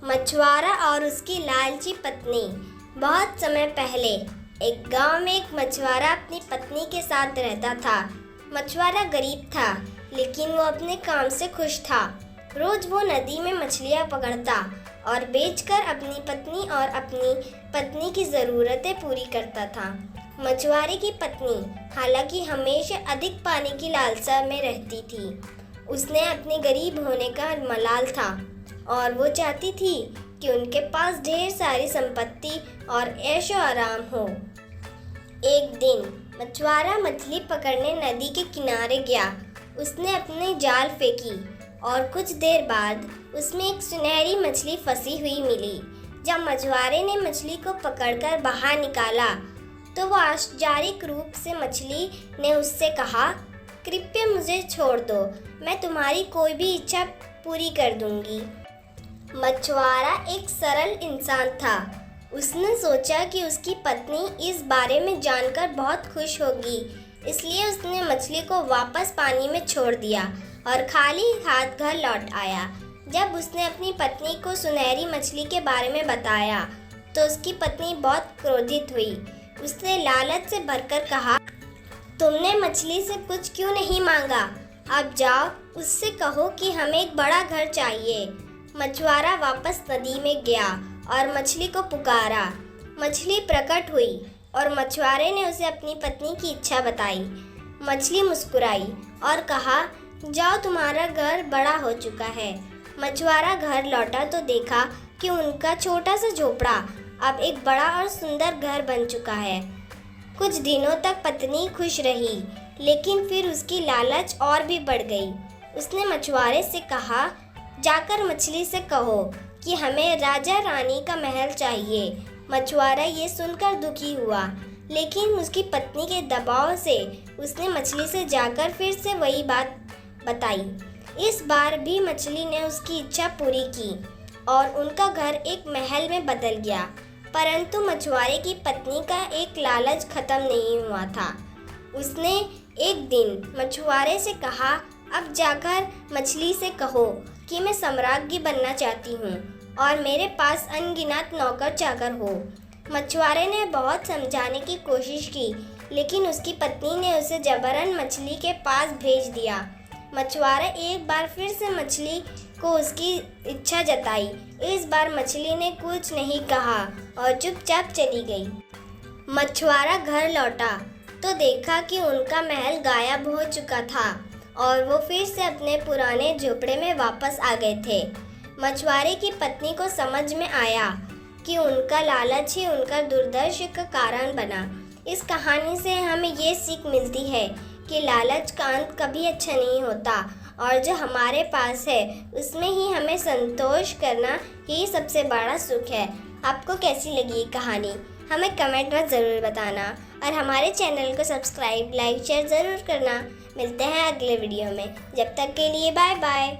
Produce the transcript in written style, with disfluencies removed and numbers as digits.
मछुआरा और उसकी लालची पत्नी। बहुत समय पहले एक गांव में एक मछुआरा अपनी पत्नी के साथ रहता था। मछुआरा गरीब था, लेकिन वो अपने काम से खुश था। रोज वो नदी में मछलियां पकड़ता और बेचकर अपनी पत्नी और अपनी पत्नी की ज़रूरतें पूरी करता था। मछुआरे की पत्नी हालांकि हमेशा अधिक पाने की लालसा में रहती थी। उसने अपने गरीब होने का मलाल था और वो चाहती थी कि उनके पास ढेर सारी संपत्ति और ऐशो आराम हो। एक दिन मछुआरा मछली पकड़ने नदी के किनारे गया। उसने अपनी जाल फेंकी और कुछ देर बाद उसमें एक सुनहरी मछली फंसी हुई मिली। जब मछुआरे ने मछली को पकड़कर बाहर निकाला तो वो आश्चर्यजनक रूप से मछली ने उससे कहा, कृपया मुझे छोड़ दो, मैं तुम्हारी कोई भी इच्छा पूरी कर दूंगी। मछुआरा एक सरल इंसान था। उसने सोचा कि उसकी पत्नी इस बारे में जानकर बहुत खुश होगी, इसलिए उसने मछली को वापस पानी में छोड़ दिया और खाली हाथ घर लौट आया। जब उसने अपनी पत्नी को सुनहरी मछली के बारे में बताया तो उसकी पत्नी बहुत क्रोधित हुई। उसने लालच से भरकर कहा, तुमने मछली से कुछ क्यों नहीं मांगा? अब जाओ, उससे कहो कि हमें एक बड़ा घर चाहिए। मछुआरा वापस नदी में गया और मछली को पुकारा। मछली प्रकट हुई और मछुआरे ने उसे अपनी पत्नी की इच्छा बताई। मछली मुस्कुराई और कहा, जाओ, तुम्हारा घर बड़ा हो चुका है। मछुआरा घर लौटा तो देखा कि उनका छोटा सा झोपड़ा अब एक बड़ा और सुंदर घर बन चुका है। कुछ दिनों तक पत्नी खुश रही, लेकिन फिर उसकी लालच और भी बढ़ गई। उसने मछुआरे से कहा, जाकर मछली से कहो कि हमें राजा रानी का महल चाहिए। मछुआरा ये सुनकर दुखी हुआ, लेकिन उसकी पत्नी के दबाव से उसने मछली से जाकर फिर से वही बात बताई। इस बार भी मछली ने उसकी इच्छा पूरी की और उनका घर एक महल में बदल गया। परंतु मछुआरे की पत्नी का एक लालच खत्म नहीं हुआ था। उसने एक दिन मछुआरे से कहा, अब जाकर मछली से कहो कि मैं सम्राज्ञी बनना चाहती हूँ और मेरे पास अनगिनत नौकर चाकर हो। मछुआरे ने बहुत समझाने की कोशिश की, लेकिन उसकी पत्नी ने उसे जबरन मछली के पास भेज दिया। मछुआरा एक बार फिर से मछली को उसकी इच्छा जताई। इस बार मछली ने कुछ नहीं कहा और चुपचाप चली गई। मछुआरा घर लौटा तो देखा कि उनका महल गायब हो चुका था और वो फिर से अपने पुराने झोपड़े में वापस आ गए थे। मछुआरे की पत्नी को समझ में आया कि उनका लालच ही उनका दुर्दशा का कारण बना। इस कहानी से हमें ये सीख मिलती है कि लालच का अंत कभी अच्छा नहीं होता और जो हमारे पास है उसमें ही हमें संतोष करना ही सबसे बड़ा सुख है। आपको कैसी लगी ये कहानी हमें कमेंट में ज़रूर बताना और हमारे चैनल को सब्सक्राइब, लाइक, शेयर ज़रूर करना। मिलते हैं अगले वीडियो में। जब तक के लिए बाय बाय।